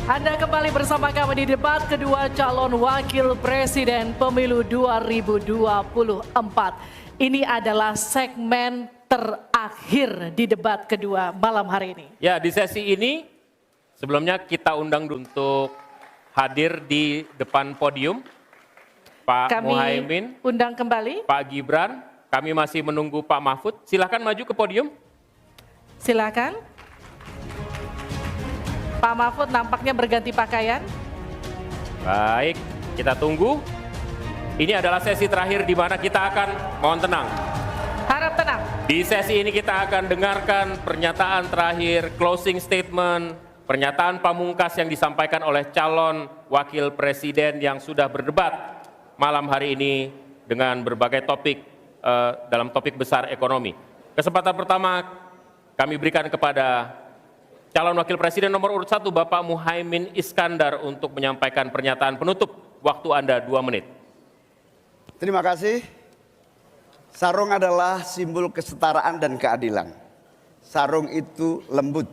Anda kembali bersama kami di debat kedua calon wakil presiden pemilu 2024. Ini adalah segmen terakhir di debat kedua malam hari ini. Ya, di sesi ini sebelumnya kita undang untuk hadir di depan podium Pak Muhaimin, undang kembali Pak Gibran. Kami masih menunggu Pak Mahfud. Silakan maju ke podium. Silakan. Pak Mahfud nampaknya berganti pakaian. Baik, kita tunggu. Ini adalah sesi terakhir di mana kita akan, mohon tenang. Harap tenang. Di sesi ini kita akan dengarkan pernyataan terakhir, closing statement, pernyataan pamungkas yang disampaikan oleh calon wakil presiden yang sudah berdebat malam hari ini dengan berbagai topik dalam topik besar ekonomi. Kesempatan pertama kami berikan kepada calon wakil presiden nomor urut 1 Bapak Muhaimin Iskandar untuk menyampaikan pernyataan penutup. Waktu Anda 2 menit. Terima kasih. Sarung adalah simbol kesetaraan dan keadilan. Sarung itu lembut,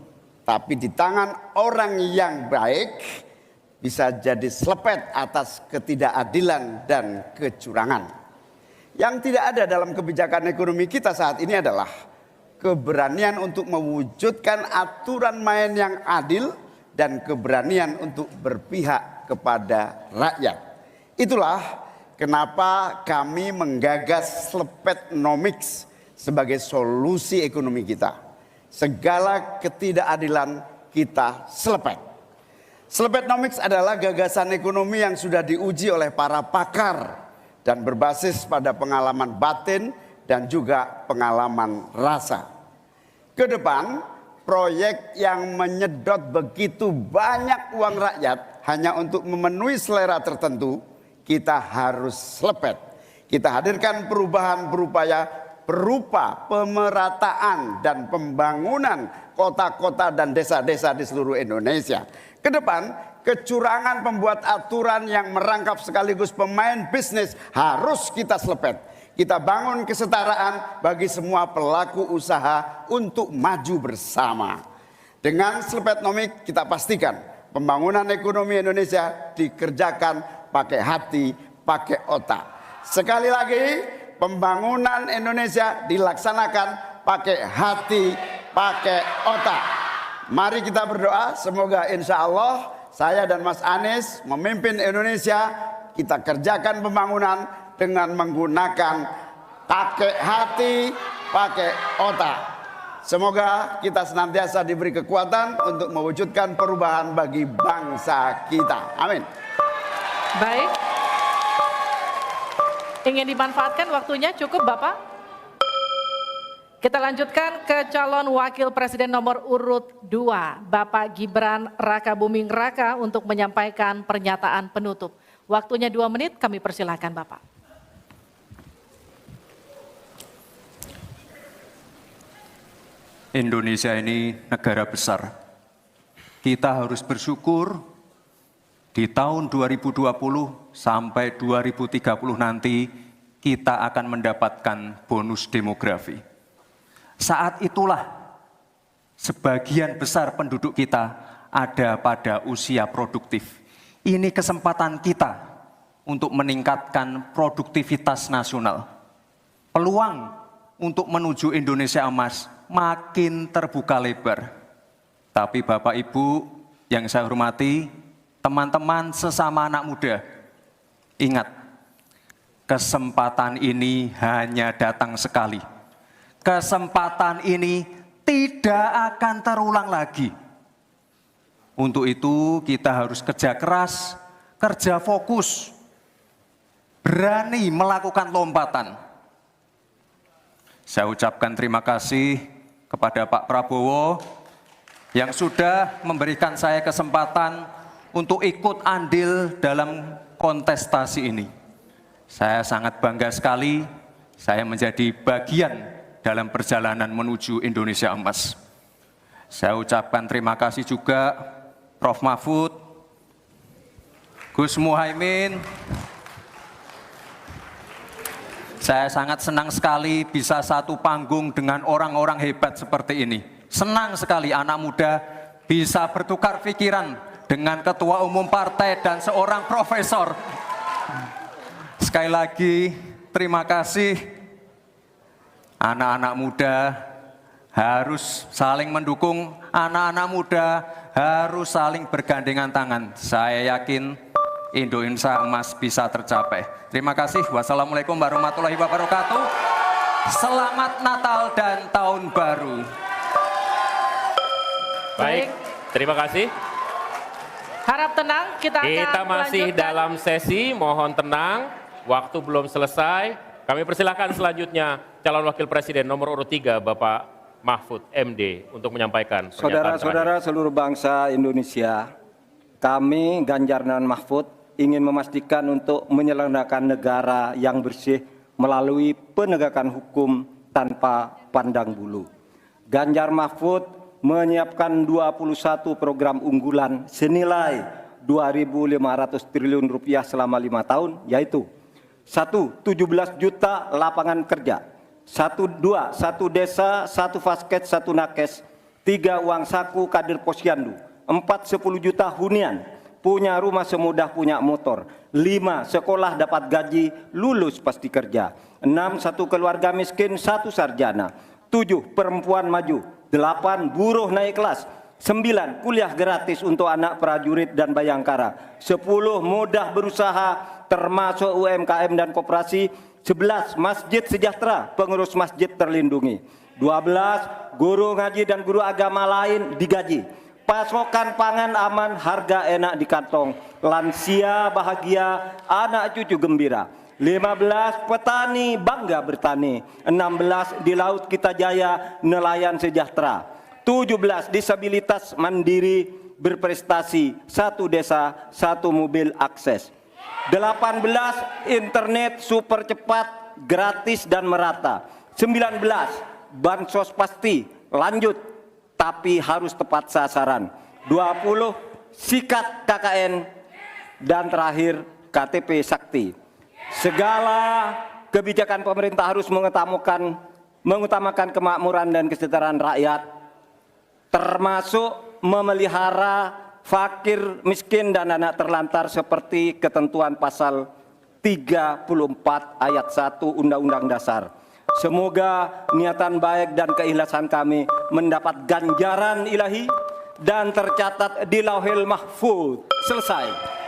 tapi di tangan orang yang baik bisa jadi selepet atas ketidakadilan dan kecurangan. Yang tidak ada dalam kebijakan ekonomi kita saat ini adalah keberanian untuk mewujudkan aturan main yang adil dan keberanian untuk berpihak kepada rakyat. Itulah kenapa kami menggagas Slepetnomics sebagai solusi ekonomi kita. Segala ketidakadilan kita selepet. Slepetnomics adalah gagasan ekonomi yang sudah diuji oleh para pakar dan berbasis pada pengalaman batin dan juga pengalaman rasa. Ke depan, proyek yang menyedot begitu banyak uang rakyat hanya untuk memenuhi selera tertentu, kita harus selepet. Kita hadirkan perubahan berupa pemerataan dan pembangunan kota-kota dan desa-desa di seluruh Indonesia. Ke depan, kecurangan pembuat aturan yang merangkap sekaligus pemain bisnis harus kita selepet. Kita bangun kesetaraan bagi semua pelaku usaha untuk maju bersama. Dengan Slepetnomics kita pastikan pembangunan ekonomi Indonesia dikerjakan pakai hati, pakai otak. Sekali lagi, pembangunan Indonesia dilaksanakan pakai hati, pakai otak. Mari kita berdoa, semoga insya Allah saya dan Mas Anies memimpin Indonesia, kita kerjakan pembangunan dengan menggunakan pakai hati, pakai otak. Semoga kita senantiasa diberi kekuatan untuk mewujudkan perubahan bagi bangsa kita. Amin. Baik. Ingin dimanfaatkan waktunya cukup Bapak? Kita lanjutkan ke calon wakil presiden nomor urut 2, Bapak Gibran Rakabuming Raka untuk menyampaikan pernyataan penutup. Waktunya 2 menit, kami persilahkan Bapak. Indonesia ini negara besar. Kita harus bersyukur di tahun 2020 sampai 2030 nanti kita akan mendapatkan bonus demografi. Saat itulah sebagian besar penduduk kita ada pada usia produktif. Ini kesempatan kita untuk meningkatkan produktivitas nasional. Peluang untuk menuju Indonesia emas makin terbuka lebar. Tapi Bapak Ibu yang saya hormati, teman-teman sesama anak muda, ingat, kesempatan ini hanya datang sekali. Kesempatan ini tidak akan terulang lagi. Untuk itu kita harus kerja keras, kerja fokus, berani melakukan lompatan. Saya ucapkan terima kasih kepada Pak Prabowo yang sudah memberikan saya kesempatan untuk ikut andil dalam kontestasi ini. Saya sangat bangga sekali saya menjadi bagian dalam perjalanan menuju Indonesia emas. Saya ucapkan terima kasih juga Prof. Mahfud, Gus Muhaimin. Saya sangat senang sekali bisa satu panggung dengan orang-orang hebat seperti ini. Senang sekali anak muda bisa bertukar pikiran dengan ketua umum partai dan seorang profesor. Sekali lagi, terima kasih. Anak-anak muda harus saling mendukung, anak-anak muda harus saling bergandengan tangan. Saya yakin Indonesia emas bisa tercapai. Terima kasih. Wassalamualaikum warahmatullahi wabarakatuh. Selamat Natal dan Tahun Baru. Baik, terima kasih. Harap tenang, kita Kita masih melanjutkan. dalam sesi, mohon tenang. Waktu belum selesai. Kami persilakan selanjutnya calon wakil presiden nomor urut 3 Bapak Mahfud MD untuk menyampaikan pernyataan Saudara-saudara seluruh bangsa Indonesia, kami Ganjar dan Mahfud ingin memastikan untuk menyelenggarakan negara yang bersih melalui penegakan hukum tanpa pandang bulu. Ganjar Mahfud menyiapkan 21 program unggulan senilai 2.500 triliun rupiah selama 5 tahun, yaitu 1. 17 juta lapangan kerja, 1 desa, 1 vasket, 1 nakes, 3 uang saku kader posyandu, 4 10 juta hunian, punya rumah semudah punya motor, 5 sekolah dapat gaji, lulus pasti kerja, 6 1 keluarga miskin, 1 sarjana, 7 perempuan maju, 8 buruh naik kelas, 9 kuliah gratis untuk anak prajurit dan bayangkara, 10 mudah berusaha termasuk UMKM dan koperasi, 11 masjid sejahtera, pengurus masjid terlindungi, 12 guru ngaji dan guru agama lain digaji, pasokan pangan aman, harga enak di kantong, lansia bahagia, anak cucu gembira, 15 petani bangga bertani, 16 di laut kita jaya, nelayan sejahtera, 17 disabilitas mandiri berprestasi, 1 desa 1 mobil akses, 18 internet super cepat, gratis dan merata, 19 bansos pasti lanjut tapi harus tepat sasaran, 20 sikat KKN, dan terakhir KTP Sakti. Segala kebijakan pemerintah harus mengutamakan kemakmuran dan kesejahteraan rakyat, termasuk memelihara fakir, miskin, dan anak terlantar seperti ketentuan pasal 34 ayat 1 Undang-Undang Dasar. Semoga niatan baik dan keikhlasan kami mendapat ganjaran ilahi dan tercatat di Lauhil Mahfuz. Selesai.